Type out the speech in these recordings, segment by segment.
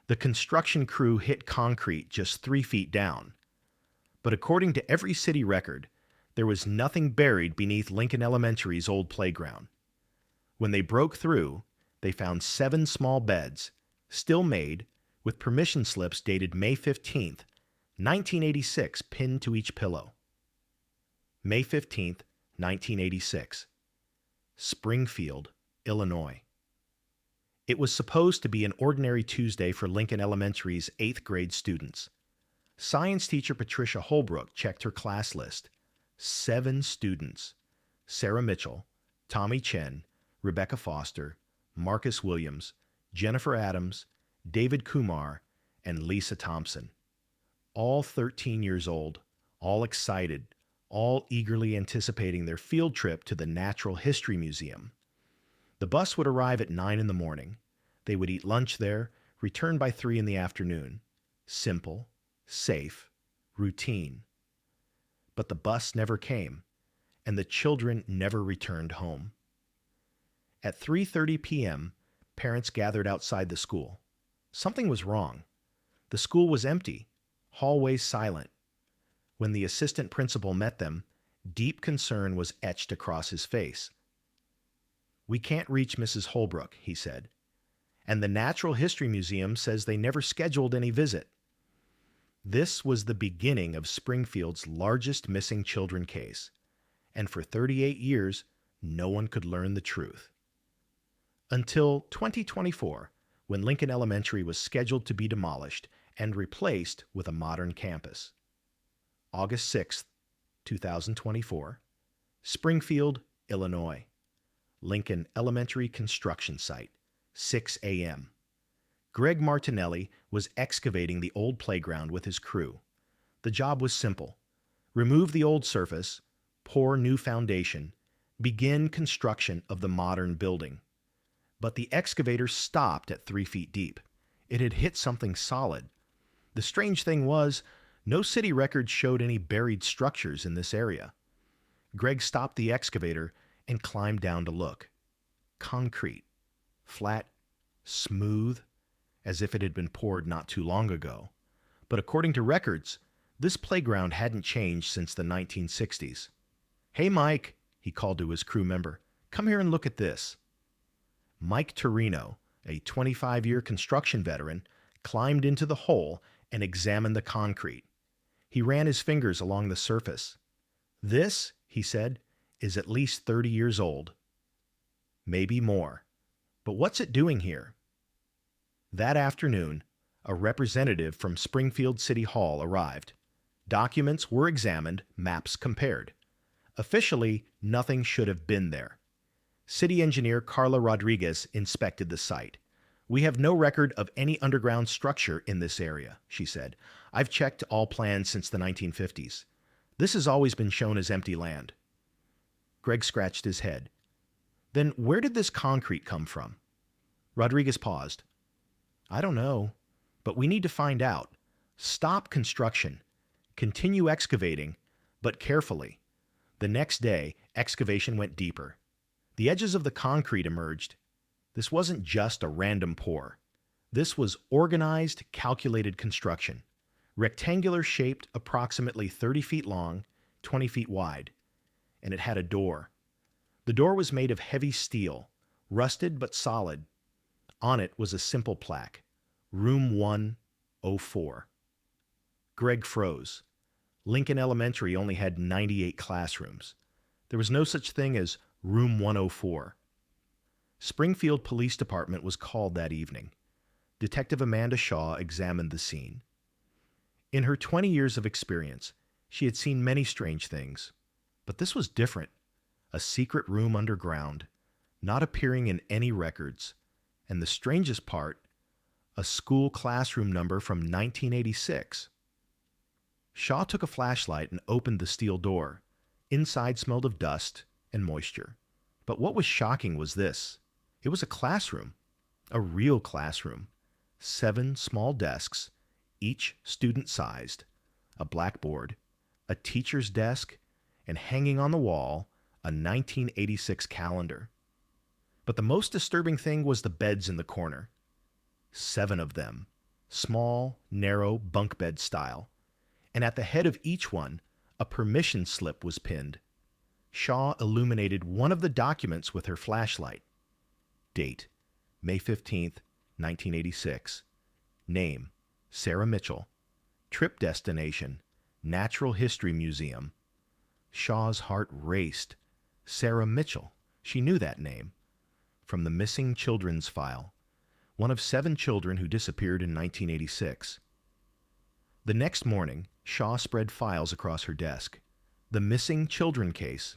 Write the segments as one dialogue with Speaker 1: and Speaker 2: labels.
Speaker 1: The construction crew hit concrete just 3 feet down. But according to every city record, there was nothing buried beneath Lincoln Elementary's old playground. When they broke through, they found 7 small beds, still made, with permission slips dated May 15th, 1986, pinned to each pillow. May 15th, 1986. Springfield, Illinois. It was supposed to be an ordinary Tuesday for Lincoln Elementary's 8th grade students. Science teacher Patricia Holbrook checked her class list. 7 students: Sarah Mitchell, Tommy Chen, Rebecca Foster, Marcus Williams, Jennifer Adams, David Kumar, and Lisa Thompson. All 13 years old, all excited, all eagerly anticipating their field trip to the Natural History Museum. The bus would arrive at 9 in the morning. They would eat lunch there, return by 3 in the afternoon. Simple, safe, routine. But the bus never came, and the children never returned home. At 3:30 p.m., parents gathered outside the school. Something was wrong. The school was empty, hallways silent. When the assistant principal met them, deep concern was etched across his face. "We can't reach Mrs. Holbrook," he said, "and the Natural History Museum says they never scheduled any visit." This was the beginning of Springfield's largest missing children case, and for 38 years, no one could learn the truth. Until 2024, when Lincoln Elementary was scheduled to be demolished and replaced with a modern campus. August 6, 2024, Springfield, Illinois. Lincoln Elementary construction site, 6 a.m. Greg Martinelli was excavating the old playground with his crew. The job was simple: remove the old surface, pour new foundation, begin construction of the modern building. But the excavator stopped at 3 feet deep. It had hit something solid. The strange thing was, no city records showed any buried structures in this area. Greg stopped the excavator and climbed down to look. Concrete. Flat, smooth, as if it had been poured not too long ago. But according to records, this playground hadn't changed since the 1960s. "Hey, Mike," he called to his crew member, "come here and look at this." Mike Torino, a 25-year construction veteran, climbed into the hole and examined the concrete. He ran his fingers along the surface. "This," he said, "is at least 30 years old. Maybe more. But what's it doing here?" That afternoon, a representative from Springfield City Hall arrived. Documents were examined, maps compared. Officially, nothing should have been there. City engineer Carla Rodriguez inspected the site. "We have no record of any underground structure in this area," she said. "I've checked all plans since the 1950s. This has always been shown as empty land." Greg scratched his head. "Then where did this concrete come from?" Rodriguez paused. "I don't know, but we need to find out. Stop construction. Continue excavating, but carefully." The next day, excavation went deeper. The edges of the concrete emerged. This wasn't just a random pour. This was organized, calculated construction. Rectangular shaped, approximately 30 feet long, 20 feet wide. And it had a door. The door was made of heavy steel, rusted but solid. On it was a simple plaque: Room 104. Greg froze. Lincoln Elementary only had 98 classrooms. There was no such thing as Room 104. Springfield Police Department was called that evening. Detective Amanda Shaw examined the scene. In her 20 years of experience, she had seen many strange things. But this was different. A secret room underground, not appearing in any records. And the strangest part, a school classroom number from 1986. Shaw took a flashlight and opened the steel door. Inside smelled of dust and moisture. But what was shocking was this. It was a classroom, a real classroom. 7 small desks, each student-sized, a blackboard, a teacher's desk, and hanging on the wall, a 1986 calendar. But the most disturbing thing was the beds in the corner. 7 of them, small, narrow bunk bed style, and at the head of each one, a permission slip was pinned. Shaw illuminated one of the documents with her flashlight. Date, May 15th, 1986. Name, Sarah Mitchell. Trip destination, Natural History Museum. Shaw's heart raced. Sarah Mitchell. She knew that name. From the missing children's file, one of 7 children who disappeared in 1986. The next morning, Shaw spread files across her desk. The missing children case.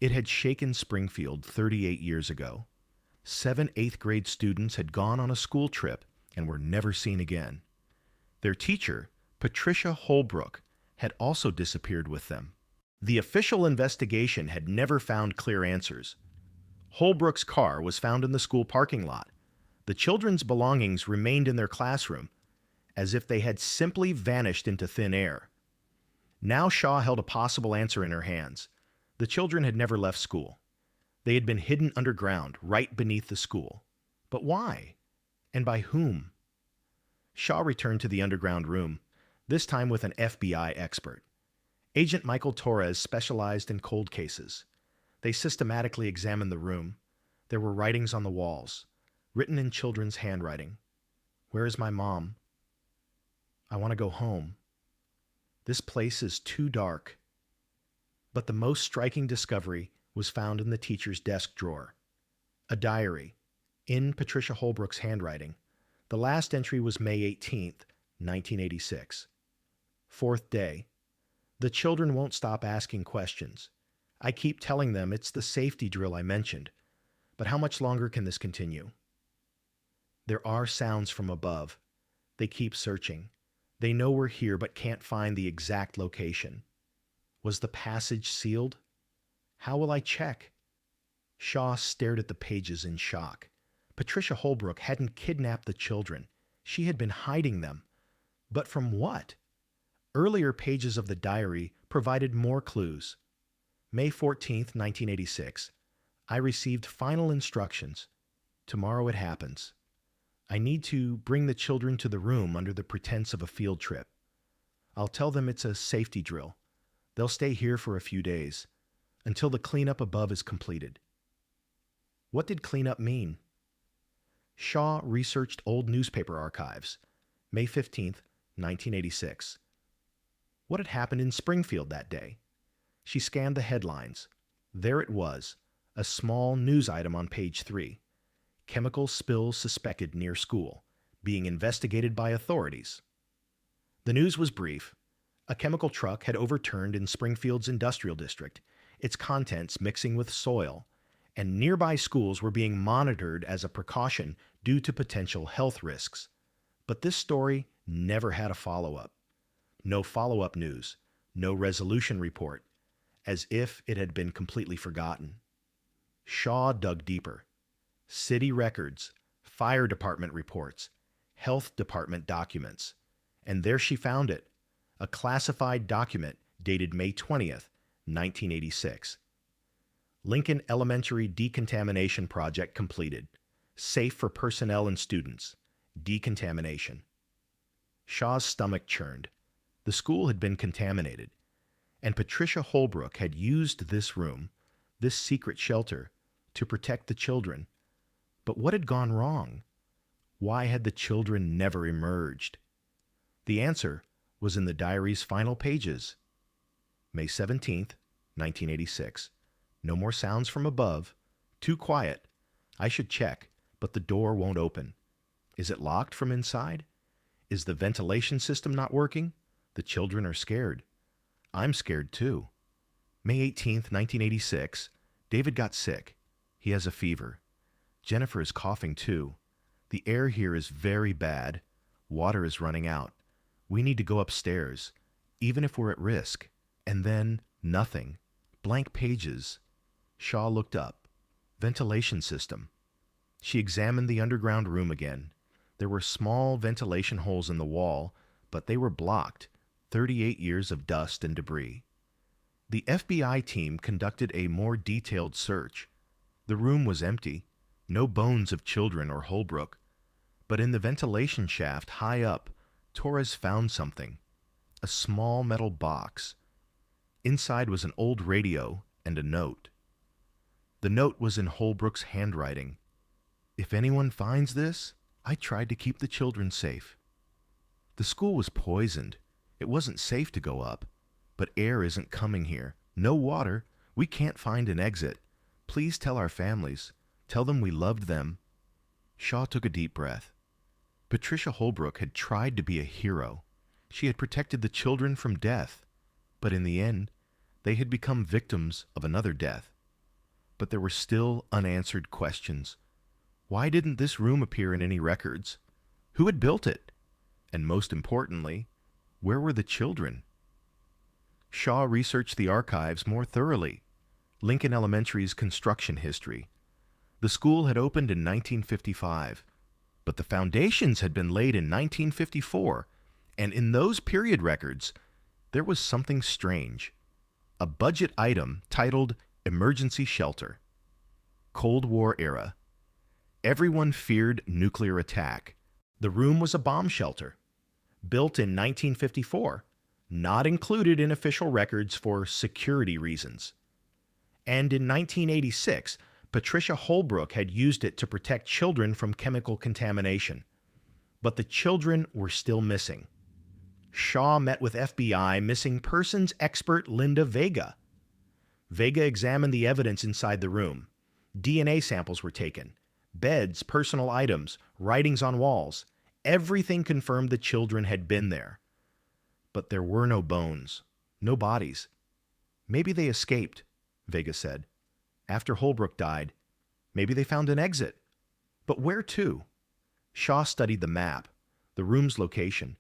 Speaker 1: It had shaken Springfield 38 years ago. 7 8th-grade students had gone on a school trip and were never seen again. Their teacher, Patricia Holbrook, had also disappeared with them. The official investigation had never found clear answers. Holbrook's car was found in the school parking lot. The children's belongings remained in their classroom, as if they had simply vanished into thin air. Now Shaw held a possible answer in her hands. The children had never left school. They had been hidden underground, right beneath the school. But why? And by whom? Shaw returned to the underground room, this time with an FBI expert. Agent Michael Torres specialized in cold cases. They systematically examined the room. There were writings on the walls, written in children's handwriting. Where is my mom? I want to go home. This place is too dark. But the most striking discovery was found in the teacher's desk drawer. A diary, in Patricia Holbrook's handwriting. The last entry was May 18th, 1986. 4th day. The children won't stop asking questions. I keep telling them it's the safety drill I mentioned. But how much longer can this continue? There are sounds from above. They keep searching. They know we're here but can't find the exact location. Was the passage sealed? How will I check? Shaw stared at the pages in shock. Patricia Holbrook hadn't kidnapped the children. She had been hiding them. But from what? Earlier pages of the diary provided more clues. May 14th, 1986. I received final instructions. Tomorrow it happens. I need to bring the children to the room under the pretense of a field trip. I'll tell them it's a safety drill. They'll stay here for a few days, until the cleanup above is completed. What did cleanup mean? Shaw researched old newspaper archives. May 15th, 1986. What had happened in Springfield that day? She scanned the headlines. There it was, a small news item on page 3. Chemical spills suspected near school, being investigated by authorities. The news was brief. A chemical truck had overturned in Springfield's industrial district, its contents mixing with soil, and nearby schools were being monitored as a precaution due to potential health risks. But this story never had a follow-up. No follow-up news, no resolution report, as if it had been completely forgotten. Shaw dug deeper. City records, fire department reports, health department documents. And there she found it, a classified document dated May 20th, 1986. Lincoln Elementary Decontamination Project completed. Safe for personnel and students. Decontamination. Shaw's stomach churned. The school had been contaminated, and Patricia Holbrook had used this room, this secret shelter, to protect the children. But what had gone wrong? Why had the children never emerged? The answer was in the diary's final pages. May 17th, 1986. No more sounds from above. Too quiet. I should check, but the door won't open. Is it locked from inside? Is the ventilation system not working? The children are scared. I'm scared too. May 18th, 1986. David got sick. He has a fever. Jennifer is coughing too. The air here is very bad. Water is running out. We need to go upstairs, even if we're at risk. And then, nothing. Blank pages. Shaw looked up. Ventilation system. She examined the underground room again. There were small ventilation holes in the wall, but they were blocked. 38 years of dust and debris. The FBI team conducted a more detailed search. The room was empty. No bones of children or Holbrook. But in the ventilation shaft high up, Torres found something, a small metal box. Inside was an old radio and a note. The note was in Holbrook's handwriting. "If anyone finds this, I tried to keep the children safe. The school was poisoned. It wasn't safe to go up. But air isn't coming here. No water. We can't find an exit. Please tell our families. Tell them we loved them." Shaw took a deep breath. Patricia Holbrook had tried to be a hero. She had protected the children from death. But in the end, they had become victims of another death. But there were still unanswered questions. Why didn't this room appear in any records? Who had built it? And most importantly, where were the children? Shaw researched the archives more thoroughly. Lincoln Elementary's construction history. The school had opened in 1955, but the foundations had been laid in 1954, and in those period records, there was something strange. A budget item titled Emergency Shelter. Cold War era. Everyone feared nuclear attack. The room was a bomb shelter. Built in 1954, not included in official records for security reasons. And in 1986, Patricia Holbrook had used it to protect children from chemical contamination. But the children were still missing. Shaw met with FBI missing persons expert Linda Vega. Vega examined the evidence inside the room. DNA samples were taken. Beds, personal items, writings on walls. Everything confirmed the children had been there. But there were no bones, no bodies. "Maybe they escaped," Vega said. "After Holbrook died, maybe they found an exit. But where to?" Shaw studied the map, the room's location,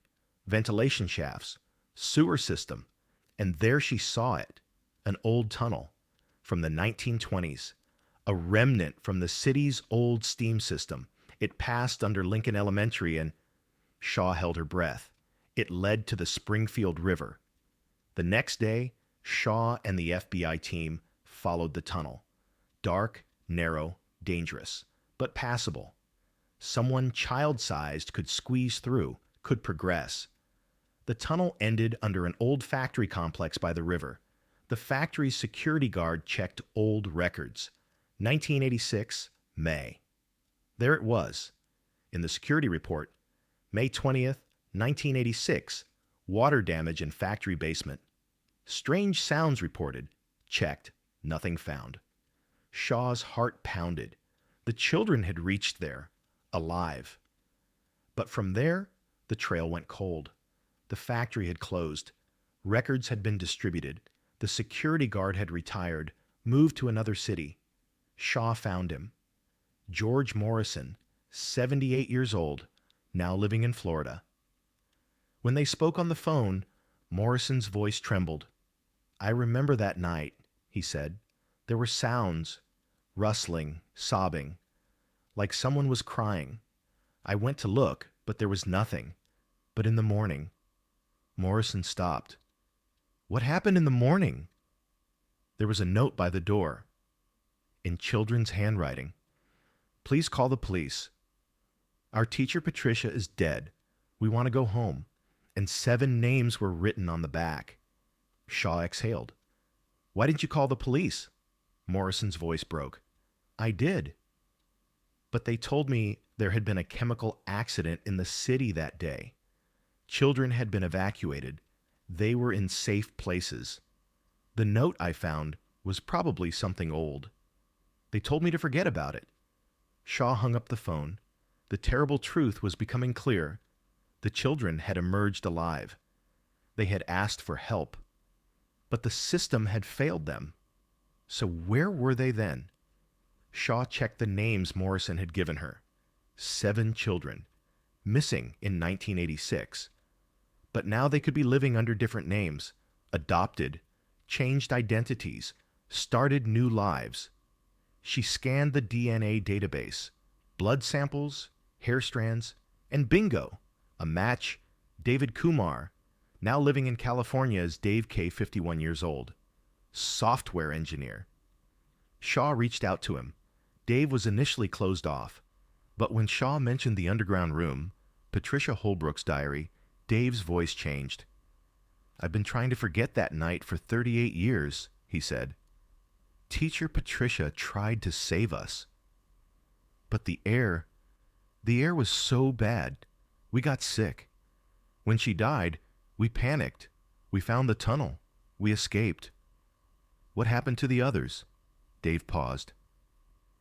Speaker 1: ventilation shafts, sewer system, and there she saw it, an old tunnel from the 1920s, a remnant from the city's old steam system. It passed under Lincoln Elementary and Shaw held her breath. It led to the Springfield River. The next day, Shaw and the FBI team followed the tunnel. Dark, narrow, dangerous, but passable. Someone child-sized could squeeze through, could progress. The tunnel ended under an old factory complex by the river. The factory's security guard checked old records. 1986, May. There it was. In the security report, May 20th, 1986, water damage in factory basement. Strange sounds reported. Checked. Nothing found. Shaw's heart pounded. The children had reached there, alive. But from there, the trail went cold. The factory had closed. Records had been distributed. The security guard had retired, moved to another city. Shaw found him. George Morrison, 78 years old, now living in Florida. When they spoke on the phone, Morrison's voice trembled. "I remember that night," he said. "There were sounds, rustling, sobbing, like someone was crying. I went to look, but there was nothing. But in the morning..." Morrison stopped. "What happened in the morning?" There was a note by the door, in children's handwriting. "Please call the police. Our teacher Patricia is dead. We want to go home." And 7 names were written on the back. Shaw exhaled. "Why didn't you call the police?" Morrison's voice broke. "I did. But they told me there had been a chemical accident in the city that day. Children had been evacuated. They were in safe places. The note I found was probably something old. They told me to forget about it." Shaw hung up the phone. The terrible truth was becoming clear. The children had emerged alive. They had asked for help. But the system had failed them. So where were they then? Shaw checked the names Morrison had given her. 7 children, missing in 1986. But now they could be living under different names, adopted, changed identities, started new lives. She scanned the DNA database, blood samples, hair strands, and bingo! A match, David Kumar, now living in California as Dave K., 51 years old. Software engineer. Shaw reached out to him. Dave was initially closed off. But when Shaw mentioned the underground room, Patricia Holbrook's diary, Dave's voice changed. "I've been trying to forget that night for 38 years, he said. Teacher Patricia tried to save us. But the air was so bad. We got sick. When she died, we panicked. We found the tunnel. We escaped. What happened to the others?" Dave paused.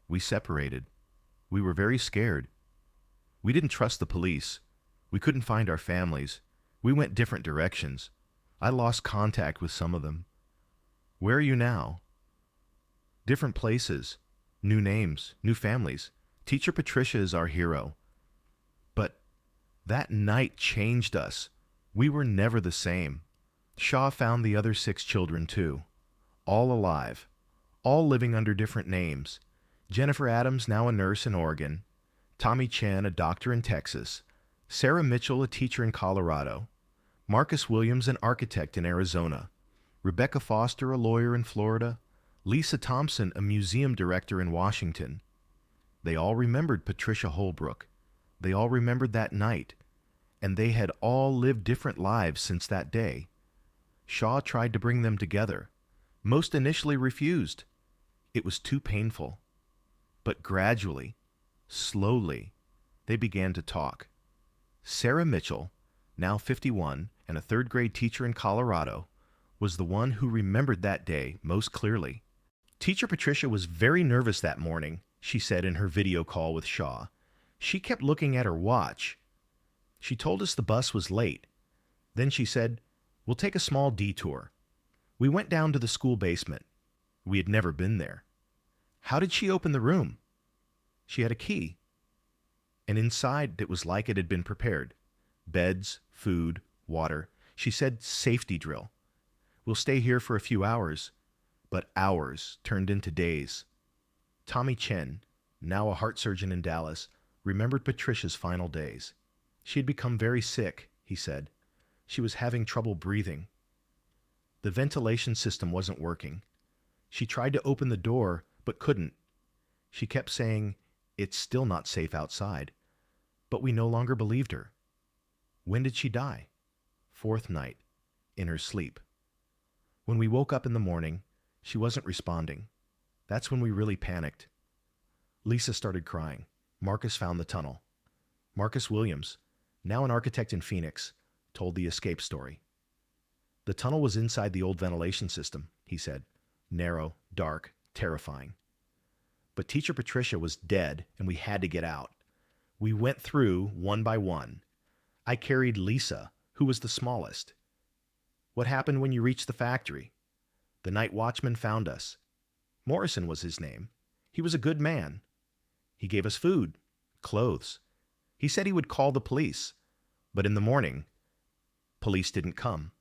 Speaker 1: "We separated. We were very scared. We didn't trust the police. We couldn't find our families. We went different directions. I lost contact with some of them. Where are you now?" "Different places. New names. New families. Teacher Patricia is our hero. But that night changed us. We were never the same." Shaw found the other 6 children, too. All alive. All living under different names. Jennifer Adams, now a nurse in Oregon. Tommy Chen, a doctor in Texas. Sarah Mitchell, a teacher in Colorado. Marcus Williams, an architect in Arizona. Rebecca Foster, a lawyer in Florida. Lisa Thompson, a museum director in Washington. They all remembered Patricia Holbrook. They all remembered that night. And they had all lived different lives since that day. Shaw tried to bring them together. Most initially refused. It was too painful. But gradually, slowly, they began to talk. Sarah Mitchell, now 51 and a 3rd grade teacher in Colorado, was the one who remembered that day most clearly. "Teacher Patricia was very nervous that morning," she said in her video call with Shaw. "She kept looking at her watch. She told us the bus was late. Then she said, 'We'll take a small detour.' We went down to the school basement. We had never been there. How did she open the room? She had a key. And inside it was like it had been prepared. Beds, food, water. She said, 'Safety drill. We'll stay here for a few hours.' But hours turned into days." Tommy Chen, now a heart surgeon in Dallas, remembered Patricia's final days. "She had become very sick," he said. "She was having trouble breathing. The ventilation system wasn't working. She tried to open the door, but couldn't. She kept saying, 'It's still not safe outside.' But we no longer believed her." "When did she die?" "4th night, in her sleep. When we woke up in the morning, she wasn't responding. That's when we really panicked." Lisa started crying. Marcus found the tunnel. Marcus Williams, now an architect in Phoenix, told the escape story. "The tunnel was inside the old ventilation system," he said. "Narrow, dark, terrifying. But Teacher Patricia was dead, and we had to get out. We went through one by one. I carried Lisa, who was the smallest. What happened when you reached the factory? The night watchman found us. Morrison was his name. He was a good man. He gave us food, clothes. He said he would call the police. But in the morning, police didn't come.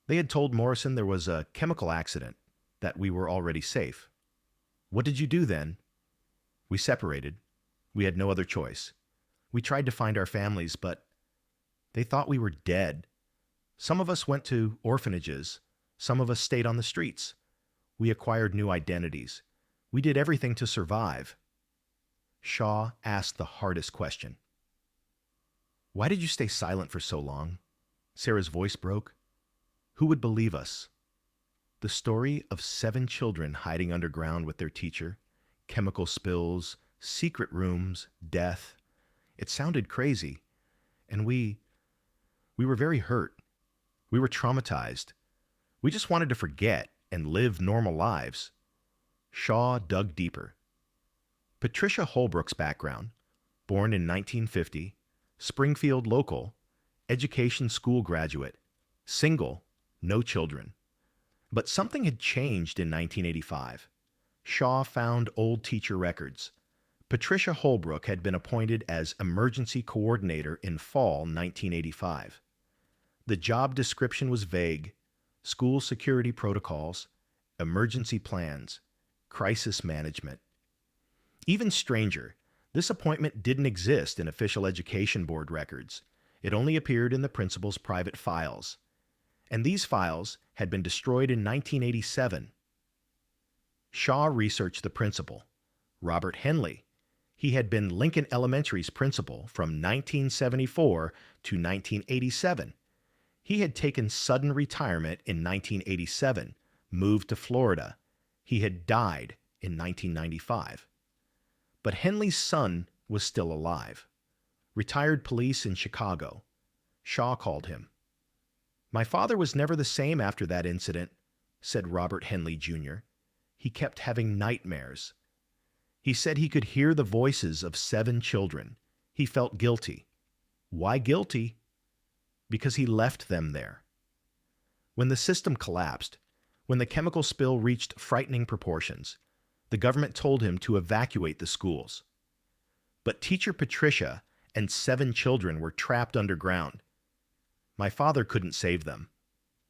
Speaker 1: They had told Morrison there was a chemical accident, that we were already safe. What did you do then?" "We separated. We had no other choice. We tried to find our families, but they thought we were dead. Some of us went to orphanages. Some of us stayed on the streets. We acquired new identities. We did everything to survive." Shaw asked the hardest question. "Why did you stay silent for so long?" Sarah's voice broke. "Who would believe us?" The story of 7 children hiding underground with their teacher, chemical spills, secret rooms, death. It sounded crazy, and we were very hurt. We were traumatized. We just wanted to forget and live normal lives. Shaw dug deeper. Patricia Holbrook's background: born in 1950, Springfield local, education school graduate, single, no children. But something had changed in 1985. Shaw found old teacher records. Patricia Holbrook had been appointed as emergency coordinator in fall 1985. The job description was vague: school security protocols, emergency plans, crisis management. Even stranger, this appointment didn't exist in official education board records. It only appeared in the principal's private files. And these files had been destroyed in 1987. Shaw researched the principal, Robert Henley. He had been Lincoln Elementary's principal from 1974 to 1987. He had taken sudden retirement in 1987, moved to Florida. He had died in 1995. But Henley's son was still alive. Retired police in Chicago. Shaw called him. "My father was never the same after that incident," said Robert Henley, Jr. "He kept having nightmares. He said he could hear the voices of 7 children. He felt guilty." Why guilty? Because he left them there. When the system collapsed, when the chemical spill reached frightening proportions, the government told him to evacuate the schools. But teacher Patricia and 7 children were trapped underground. My father couldn't save them.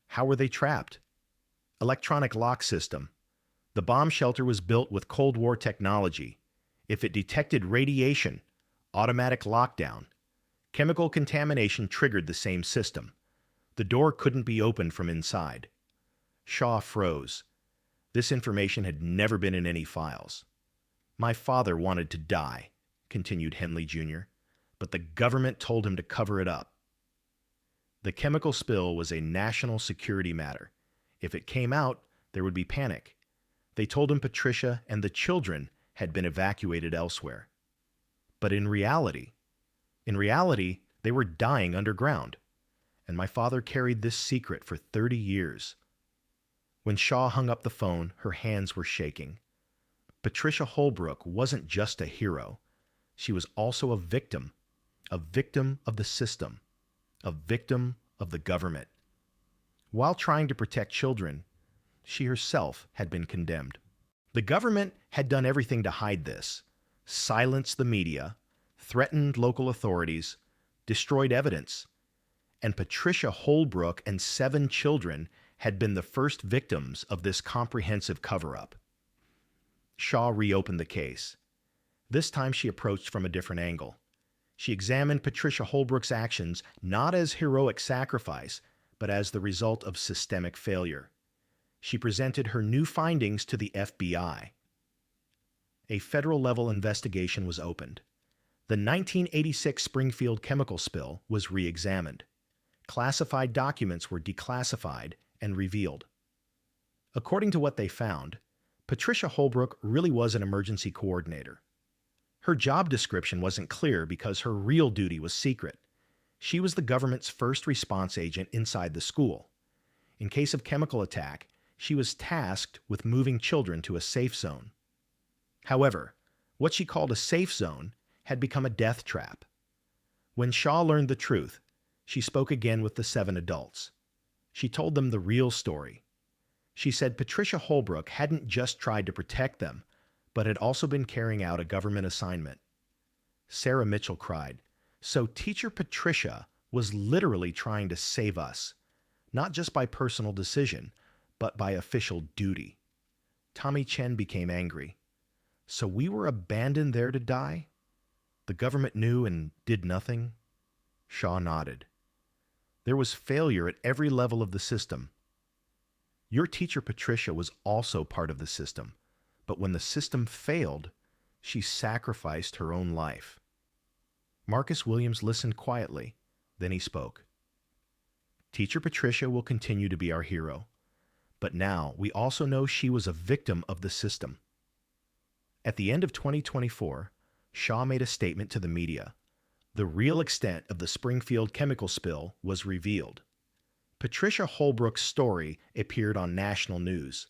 Speaker 1: How were they trapped? Electronic lock system. The bomb shelter was built with Cold War technology. If it detected radiation, automatic lockdown. Chemical contamination triggered the same system. The door couldn't be opened from inside. Shaw froze. This information had never been in any files. "My father wanted to die," continued Henley, Jr., "but the government told him to cover it up." The chemical spill was a national security matter. If it came out, there would be panic. They told him Patricia and the children had been evacuated elsewhere. But in reality, they were dying underground. And my father carried this secret for 30 years. When Shaw hung up the phone, her hands were shaking. Patricia Holbrook wasn't just a hero. She was also a victim of the system, a victim of the government. While trying to protect children, she herself had been condemned. The government had done everything to hide this, silenced the media, threatened local authorities, destroyed evidence. And Patricia Holbrook and 7 children had been the first victims of this comprehensive cover-up. Shaw reopened the case. This time she approached from a different angle. She examined Patricia Holbrook's actions not as heroic sacrifice, but as the result of systemic failure. She presented her new findings to the FBI. A federal-level investigation was opened. The 1986 Springfield chemical spill was re-examined. Classified documents were declassified and revealed. According to what they found, Patricia Holbrook really was an emergency coordinator. Her job description wasn't clear because her real duty was secret. She was the government's first response agent inside the school. In case of chemical attack, she was tasked with moving children to a safe zone. However, what she called a safe zone had become a death trap. When Shaw learned the truth, she spoke again with the 7 adults. She told them the real story. She said Patricia Holbrook hadn't just tried to protect them, but had also been carrying out a government assignment. Sarah Mitchell cried, "So teacher Patricia was literally trying to save us, not just by personal decision, but by official duty." Tommy Chen became angry. "So we were abandoned there to die? The government knew and did nothing?" Shaw nodded. "There was failure at every level of the system. Your teacher Patricia was also part of the system, but when the system failed, she sacrificed her own life." Marcus Williams listened quietly, then he spoke. "Teacher Patricia will continue to be our hero, but now we also know she was a victim of the system." At the end of 2024, Shaw made a statement to the media. The real extent of the Springfield chemical spill was revealed. Patricia Holbrook's story appeared on national news.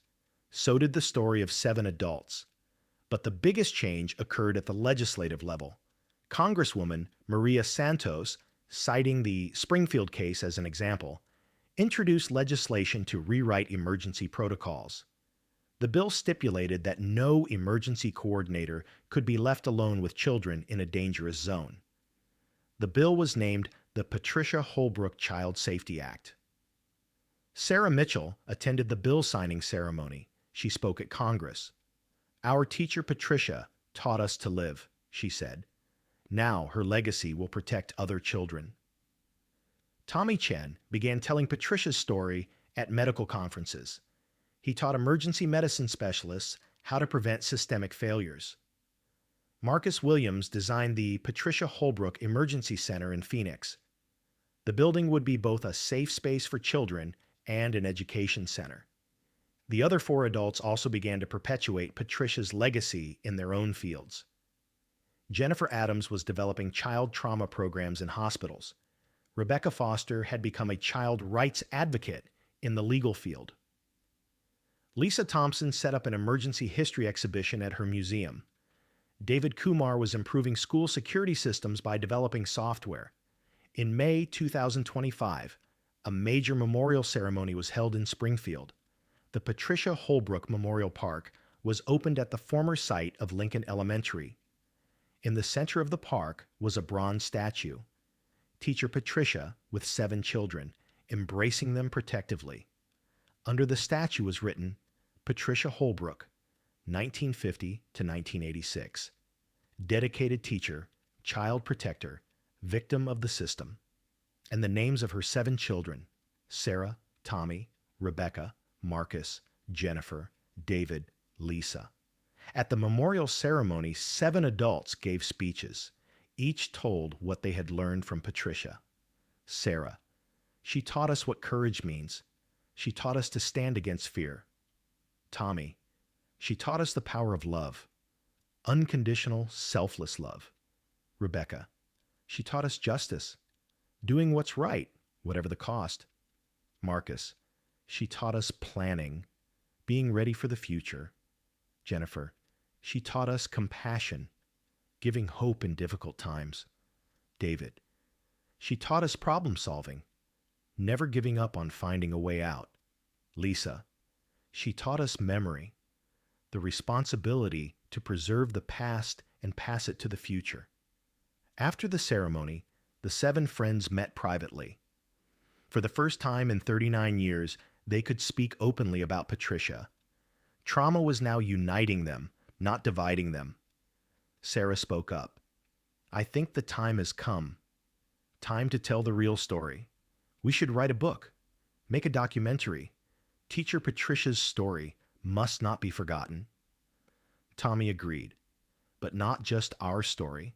Speaker 1: So did the story of 7 adults. But the biggest change occurred at the legislative level. Congresswoman Maria Santos, citing the Springfield case as an example, introduced legislation to rewrite emergency protocols. The bill stipulated that no emergency coordinator could be left alone with children in a dangerous zone. The bill was named the Patricia Holbrook Child Safety Act. Sarah Mitchell attended the bill signing ceremony. She spoke at Congress. "Our teacher Patricia taught us to live," she said. "Now her legacy will protect other children." Tommy Chen began telling Patricia's story at medical conferences. He taught emergency medicine specialists how to prevent systemic failures. Marcus Williams designed the Patricia Holbrook Emergency Center in Phoenix. The building would be both a safe space for children and an education center. The other four adults also began to perpetuate Patricia's legacy in their own fields. Jennifer Adams was developing child trauma programs in hospitals. Rebecca Foster had become a child rights advocate in the legal field. Lisa Thompson set up an emergency history exhibition at her museum. David Kumar was improving school security systems by developing software. In May 2025, a major memorial ceremony was held in Springfield. The Patricia Holbrook Memorial Park was opened at the former site of Lincoln Elementary. In the center of the park was a bronze statue. Teacher Patricia, with 7 children, embracing them protectively. Under the statue was written, Patricia Holbrook, 1950 to 1986. Dedicated teacher, child protector, victim of the system. And the names of her 7 children, Sarah, Tommy, Rebecca, Marcus, Jennifer, David, Lisa. At the memorial ceremony, 7 adults gave speeches. Each told what they had learned from Patricia. Sarah, she taught us what courage means. She taught us to stand against fear. Tommy, she taught us the power of love. Unconditional, selfless love. Rebecca, she taught us justice. Doing what's right, whatever the cost. Marcus, she taught us planning, being ready for the future. Jennifer, she taught us compassion, giving hope in difficult times. David, she taught us problem solving, never giving up on finding a way out. Lisa, she taught us memory, the responsibility to preserve the past and pass it to the future. After the ceremony, the 7 friends met privately. For the first time in 39 years, they could speak openly about Patricia. Trauma was now uniting them, not dividing them. Sarah spoke up. I think the time has come. Time to tell the real story. We should write a book, make a documentary. Teacher Patricia's story must not be forgotten. Tommy agreed, but not just our story.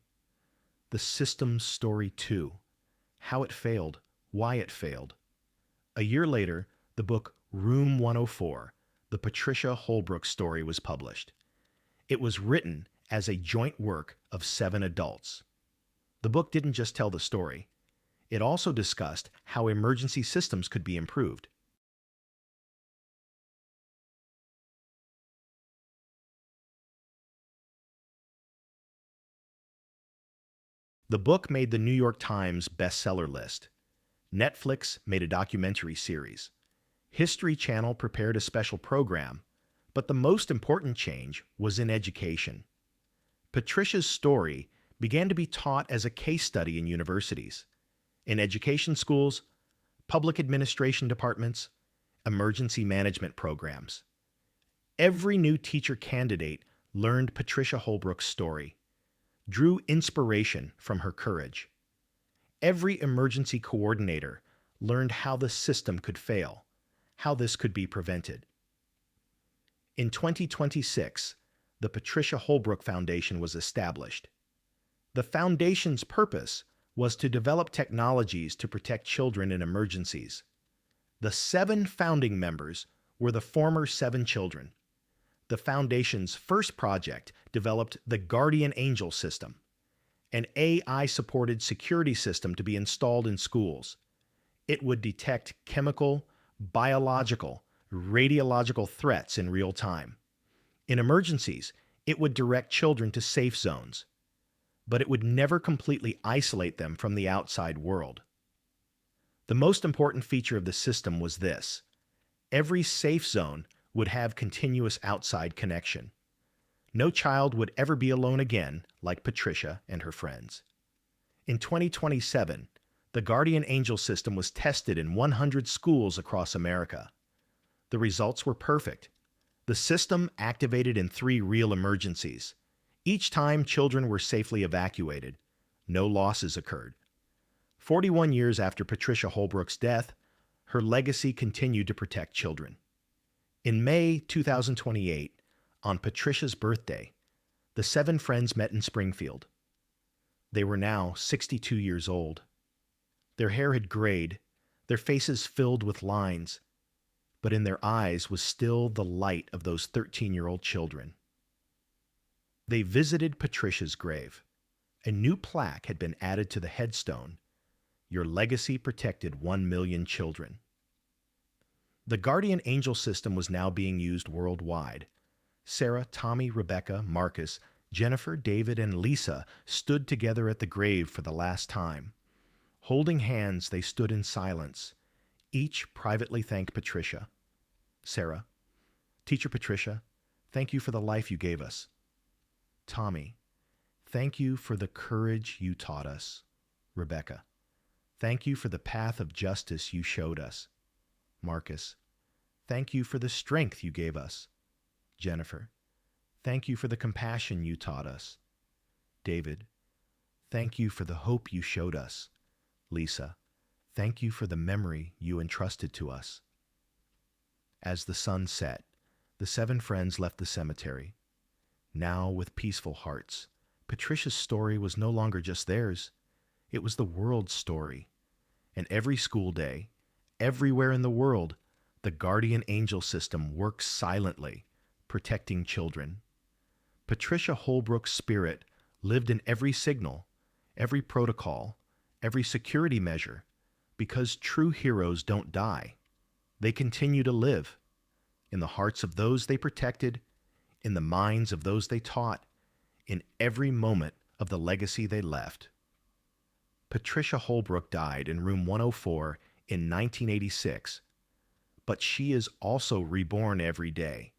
Speaker 1: The system's story too. How it failed, why it failed. A year later, the book Room 104, The Patricia Holbrook Story was published. It was written as a joint work of 7 adults. The book didn't just tell the story. It also discussed how emergency systems could be improved. The book made the New York Times bestseller list. Netflix made a documentary series. History Channel prepared a special program, but the most important change was in education. Patricia's story began to be taught as a case study in universities, in education schools, public administration departments, emergency management programs. Every new teacher candidate learned Patricia Holbrook's story, drew inspiration from her courage. Every emergency coordinator learned how the system could fail, how this could be prevented. In 2026, the Patricia Holbrook Foundation was established. The foundation's purpose was to develop technologies to protect children in emergencies. The 7 founding members were the former 7 children. The foundation's first project developed the Guardian Angel system, an AI-supported security system to be installed in schools. It would detect chemical, biological, radiological threats in real time. In emergencies, it would direct children to safe zones, but it would never completely isolate them from the outside world. The most important feature of the system was this: every safe zone would have continuous outside connection. No child would ever be alone again like Patricia and her friends. In 2027, the Guardian Angel system was tested in 100 schools across America. The results were perfect. The system activated in 3 real emergencies. Each time children were safely evacuated, no losses occurred. 41 years after Patricia Holbrook's death, her legacy continued to protect children. In May 2028, on Patricia's birthday, The 7 friends met in Springfield. They were now 62 years old. Their hair had grayed, their faces filled with lines, but in their eyes was still the light of those 13-year-old children. They visited Patricia's grave. A new plaque had been added to the headstone. Your legacy protected 1 million children. The guardian angel system was now being used worldwide. Sarah, Tommy, Rebecca, Marcus, Jennifer, David, and Lisa stood together at the grave for the last time. Holding hands, they stood in silence. Each privately thanked Patricia. Sarah, Teacher Patricia, thank you for the life you gave us. Tommy, thank you for the courage you taught us. Rebecca, thank you for the path of justice you showed us. Marcus, thank you for the strength you gave us. Jennifer, thank you for the compassion you taught us. David, thank you for the hope you showed us. Lisa, thank you for the memory you entrusted to us. As the sun set, the 7 friends left the cemetery. Now, with peaceful hearts, Patricia's story was no longer just theirs. It was the world's story. And every school day, everywhere in the world, the guardian angel system works silently, protecting children. Patricia Holbrook's spirit lived in every signal, every protocol, every security measure, because true heroes don't die. They continue to live in the hearts of those they protected, in the minds of those they taught, in every moment of the legacy they left. Patricia Holbrook died in room 104 in 1986, but she is also reborn every day.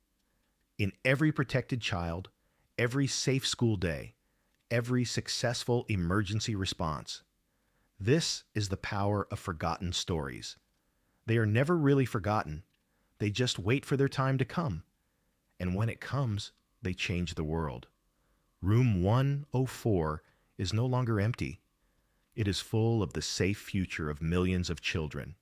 Speaker 1: In every protected child, every safe school day, every successful emergency response. This is the power of forgotten stories. They are never really forgotten. They just wait for their time to come. And when it comes, they change the world. Room 104 is no longer empty. It is full of the safe future of millions of children.